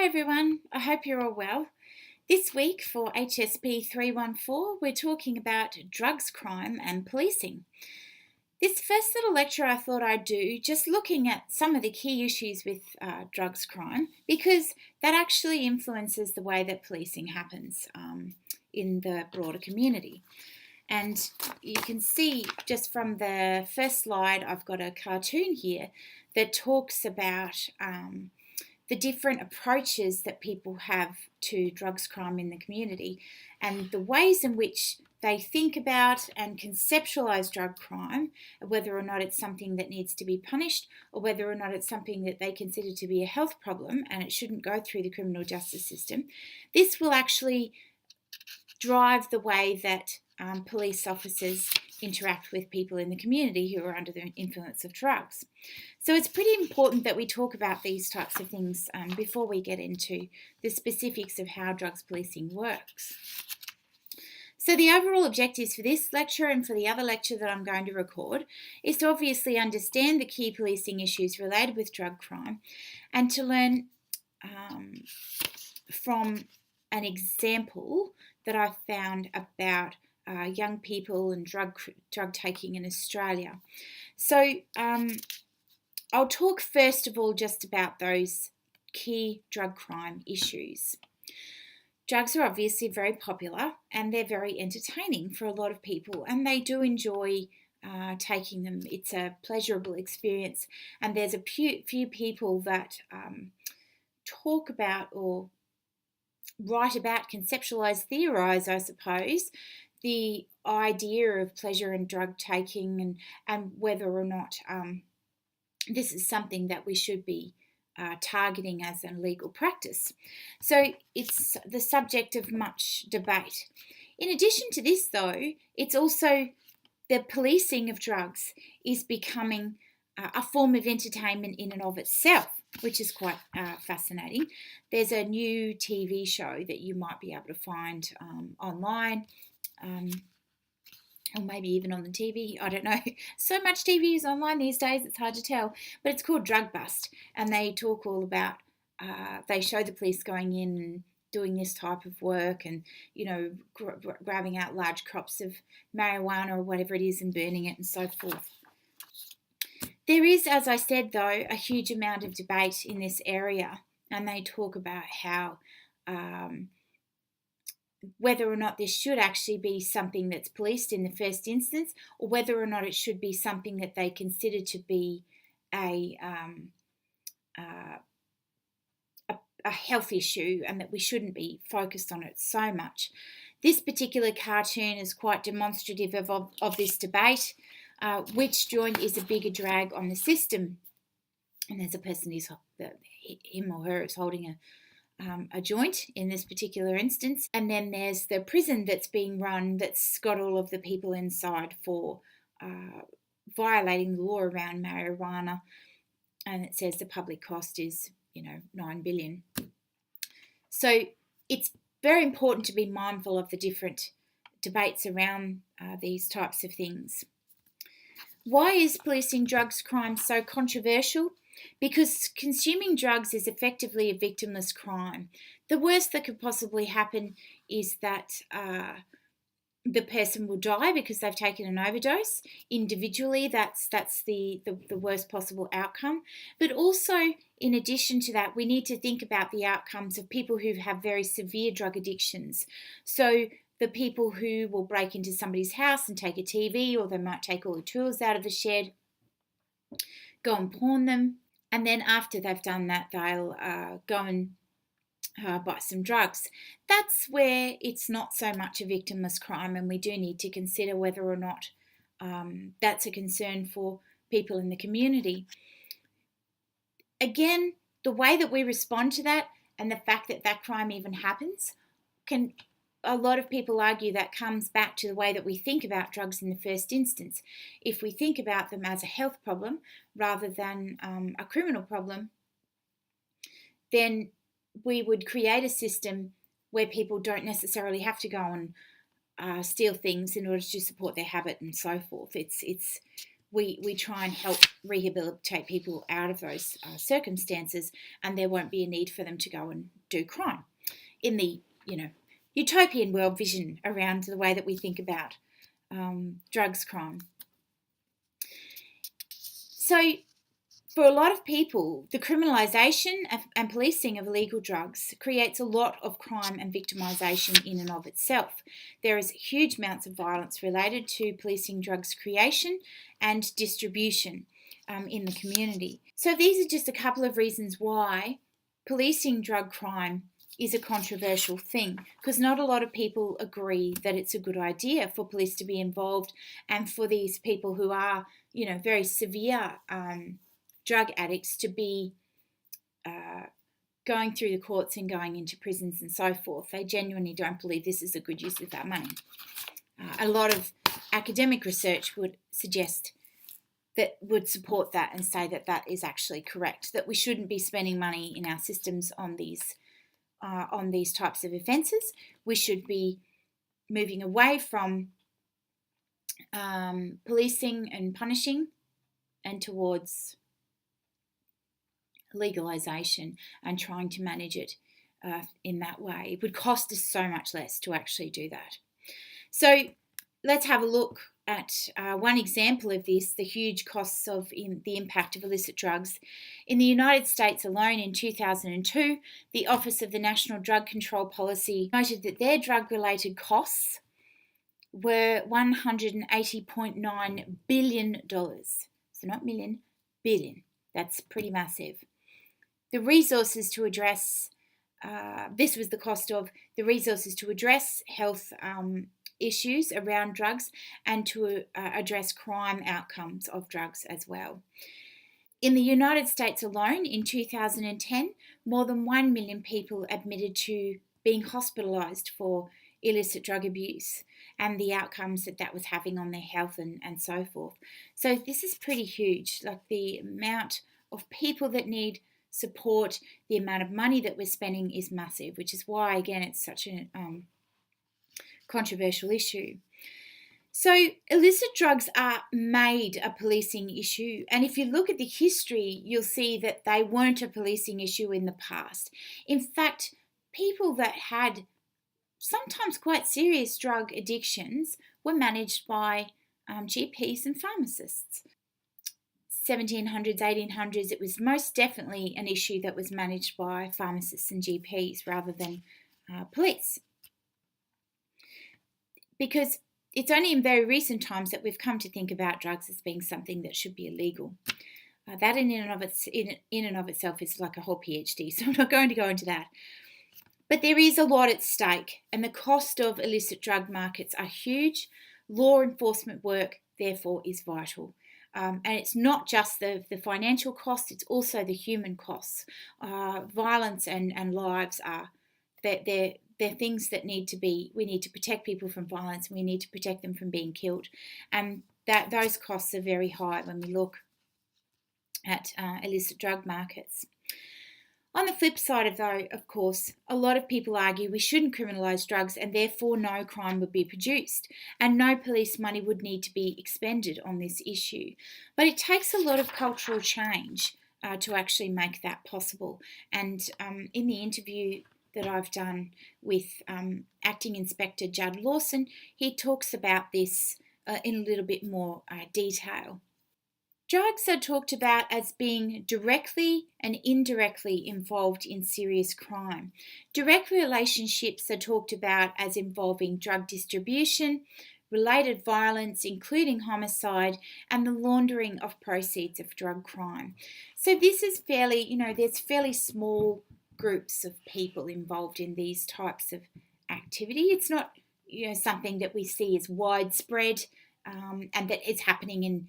Hi everyone, I hope you're all well. This week for HSP314, we're talking about drugs crime and policing. This first little lecture I thought I'd do just looking at some of the key issues with drugs crime because that actually influences the way that policing happens in the broader community. And you can see just from the first slide, I've got a cartoon here that talks about the different approaches that people have to drugs crime in the community and the ways in which they think about and conceptualise drug crime, whether or not it's something that needs to be punished or whether or not it's something that they consider to be a health problem and it shouldn't go through the criminal justice system. This will actually drive the way that police officers interact with people in the community who are under the influence of drugs. So it's pretty important that we talk about these types of things before we get into the specifics of how drugs policing works. So the overall objectives for this lecture and for the other lecture that I'm going to record is to obviously understand the key policing issues related with drug crime and to learn from an example that I found about young people and drug taking in Australia. So I'll talk first of all just about those key drug crime issues. Drugs are obviously very popular and they're very entertaining for a lot of people and they do enjoy taking them. It's a pleasurable experience and there's a few people that talk about or write about, conceptualise, theorise, I suppose, the idea of pleasure and drug taking and whether or not this is something that we should be targeting as a legal practice. So it's the subject of much debate. In addition to this, though, it's also the policing of drugs is becoming a form of entertainment in and of itself, which is quite fascinating. There's a new TV show that you might be able to find online, or maybe even on the TV, I don't know. So much TV is online these days, it's hard to tell. But it's called Drug Bust, and they talk all about, they show the police going in and doing this type of work and, you know, grabbing out large crops of marijuana or whatever it is and burning it and so forth. There is, as I said, though, a huge amount of debate in this area, and they talk about how whether or not this should actually be something that's policed in the first instance or whether or not it should be something that they consider to be a health issue and that we shouldn't be focused on it so much. This particular cartoon is quite demonstrative of this debate. Which joint is a bigger drag on the system? And there's a person him or her is holding a joint in this particular instance. And then there's the prison that's being run that's got all of the people inside for violating the law around marijuana. And it says the public cost is, $9 billion. So it's very important to be mindful of the different debates around these types of things. Why is policing drugs crime so controversial? Because consuming drugs is effectively a victimless crime. The worst that could possibly happen is that the person will die because they've taken an overdose. Individually, that's the worst possible outcome. But also, in addition to that, we need to think about the outcomes of people who have very severe drug addictions. So the people who will break into somebody's house and take a TV, or they might take all the tools out of the shed, go and pawn them, and then after they've done that, they'll go and buy some drugs. That's where it's not so much a victimless crime, and we do need to consider whether or not that's a concern for people in the community. Again, the way that we respond to that and the fact that that crime even happens a lot of people argue that comes back to the way that we think about drugs in the first instance. If we think about them as a health problem rather than a criminal problem, then we would create a system where people don't necessarily have to go and steal things in order to support their habit and so forth. we try and help rehabilitate people out of those circumstances, and there won't be a need for them to go and do crime. In the utopian world vision around the way that we think about drugs crime. So for a lot of people, the criminalisation and policing of illegal drugs creates a lot of crime and victimisation in and of itself. There is huge amounts of violence related to policing drugs creation and distribution in the community. So these are just a couple of reasons why policing drug crime is a controversial thing, because not a lot of people agree that it's a good idea for police to be involved and for these people who are, very severe drug addicts to be going through the courts and going into prisons and so forth. They genuinely don't believe this is a good use of that money. A lot of academic research would support that and say that that is actually correct, that we shouldn't be spending money in our systems on these types of offences. We should be moving away from policing and punishing and towards legalisation and trying to manage it in that way. It would cost us so much less to actually do that. So let's have a look at one example of this, the huge costs of the impact of illicit drugs. In the United States alone in 2002, the Office of the National Drug Control Policy noted that their drug-related costs were $180.9 billion. So not million, billion. That's pretty massive. The resources to address, this was the cost of the resources to address health issues around drugs and to address crime outcomes of drugs as well. In the United States alone in 2010, more than 1 million people admitted to being hospitalised for illicit drug abuse and the outcomes that was having on their health and so forth. So this is pretty huge, like the amount of people that need support, the amount of money that we're spending is massive, which is why, again, it's such a controversial issue. So illicit drugs are made a policing issue, and if you look at the history, you'll see that they weren't a policing issue in the past. In fact, people that had sometimes quite serious drug addictions were managed by GPs and pharmacists. 1700s, 1800s, it was most definitely an issue that was managed by pharmacists and GPs rather than police. Because it's only in very recent times that we've come to think about drugs as being something that should be illegal. That in and of itself is like a whole PhD, so I'm not going to go into that. But there is a lot at stake, and the cost of illicit drug markets are huge. Law enforcement work, therefore, is vital. And it's not just the financial cost, it's also the human costs. Violence and lives are, they're things that we need to protect people from violence, and we need to protect them from being killed. And those costs are very high when we look at illicit drug markets. On the flip side of course, a lot of people argue we shouldn't criminalise drugs and therefore no crime would be produced and no police money would need to be expended on this issue. But it takes a lot of cultural change to actually make that possible. And in the interview that I've done with Acting Inspector Judd Lawson, he talks about this in a little bit more detail. Drugs are talked about as being directly and indirectly involved in serious crime. Direct relationships are talked about as involving drug distribution, related violence, including homicide, and the laundering of proceeds of drug crime. So this is there's fairly small groups of people involved in these types of activity. It's not, something that we see as widespread and that it's happening in,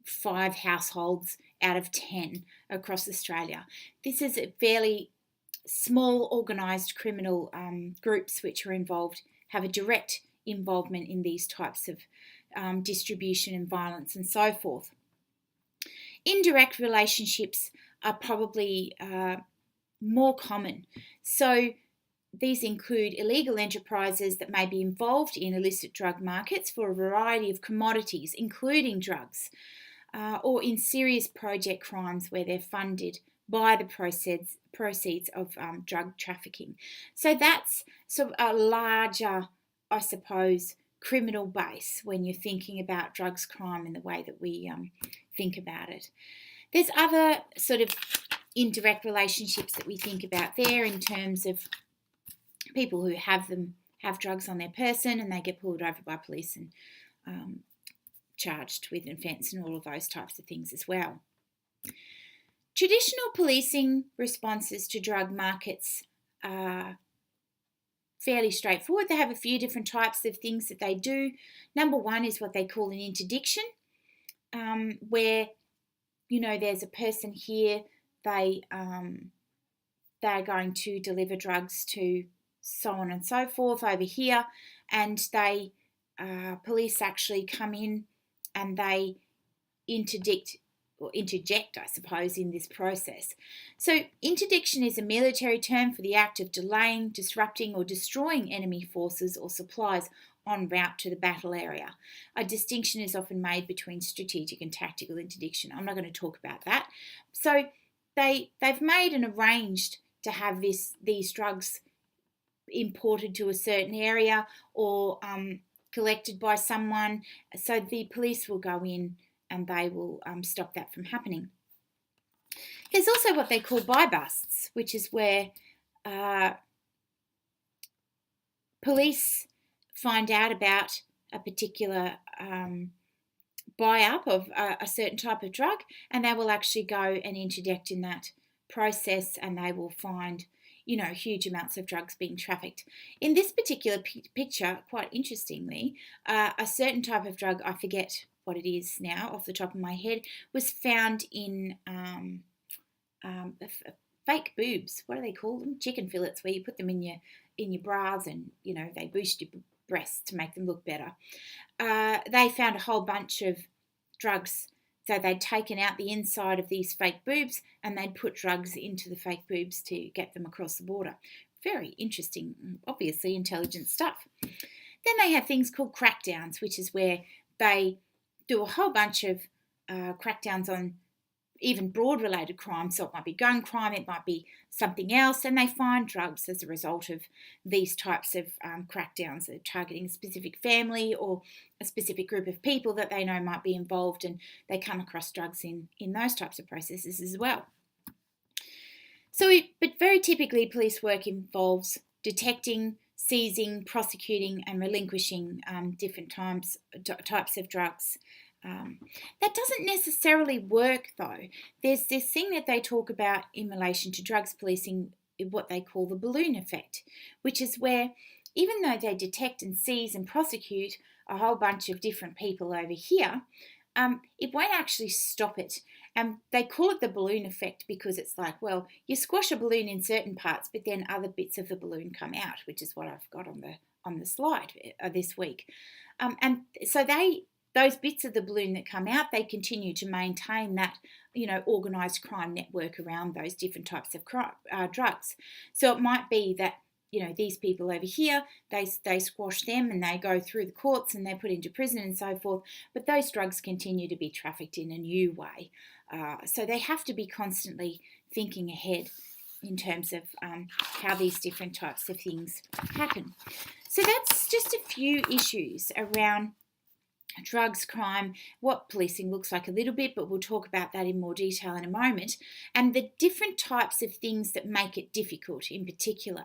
5 households out of 10 across Australia. This is a fairly small organised criminal groups which are involved, have a direct involvement in these types of distribution and violence and so forth. Indirect relationships are probably more common. So these include illegal enterprises that may be involved in illicit drug markets for a variety of commodities, including drugs, or in serious project crimes where they're funded by the proceeds of drug trafficking. So that's sort of a larger, I suppose, criminal base when you're thinking about drugs crime and the way that we think about it. There's other sort of indirect relationships that we think about there in terms of people who have drugs on their person and they get pulled over by police and charged with an offence and all of those types of things as well. Traditional policing responses to drug markets are fairly straightforward. They have a few different types of things that they do. Number one is what they call an interdiction, where, there's a person here, they're going to deliver drugs to so on and so forth over here, and police actually come in and they interject, I suppose, in this process. So interdiction is a military term for the act of delaying, disrupting or destroying enemy forces or supplies en route to the battle area. A distinction is often made between strategic and tactical interdiction. I'm not going to talk about that. So they've made and arranged to have these drugs imported to a certain area or collected by someone, so the police will go in and they will stop that from happening. There's also what they call buy-busts, which is where police find out about a particular buy-up of a certain type of drug, and they will actually go and interdict in that process, and they will find huge amounts of drugs being trafficked. In this particular picture, quite interestingly, a certain type of drug, I forget what it is now off the top of my head, was found in fake boobs. What do they call them? Chicken fillets, where you put them in your bras and they boost your breasts to make them look better. They found a whole bunch of drugs. So they'd taken out the inside of these fake boobs and they'd put drugs into the fake boobs to get them across the border. Very interesting, obviously intelligent stuff. Then they have things called crackdowns, which is where they do a whole bunch of crackdowns on even broad-related crimes. So it might be gun crime, it might be something else, and they find drugs as a result of these types of crackdowns. They're targeting a specific family or a specific group of people that they know might be involved, and they come across drugs in those types of processes as well. But very typically, police work involves detecting, seizing, prosecuting, and relinquishing different types of drugs. That doesn't necessarily work, though. There's this thing that they talk about in relation to drugs policing, what they call the balloon effect, which is where even though they detect and seize and prosecute a whole bunch of different people over here, it won't actually stop it. And they call it the balloon effect because it's like, well, you squash a balloon in certain parts, but then other bits of the balloon come out, which is what I've got on the slide this week. And so those bits of the balloon that come out, they continue to maintain that, organised crime network around those different types of drugs. So it might be that, these people over here, they squash them and they go through the courts and they're put into prison and so forth, but those drugs continue to be trafficked in a new way. So they have to be constantly thinking ahead in terms of how these different types of things happen. So that's just a few issues around drugs, crime, what policing looks like a little bit, but we'll talk about that in more detail in a moment, and the different types of things that make it difficult, in particular,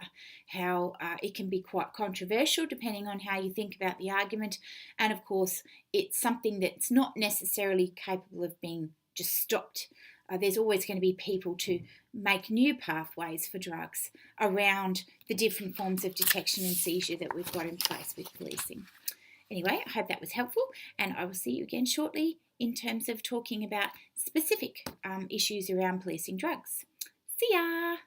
how it can be quite controversial depending on how you think about the argument, and of course it's something that's not necessarily capable of being just stopped. There's always going to be people to make new pathways for drugs around the different forms of detection and seizure that we've got in place with policing. Anyway, I hope that was helpful, and I will see you again shortly in terms of talking about specific issues around policing drugs. See ya!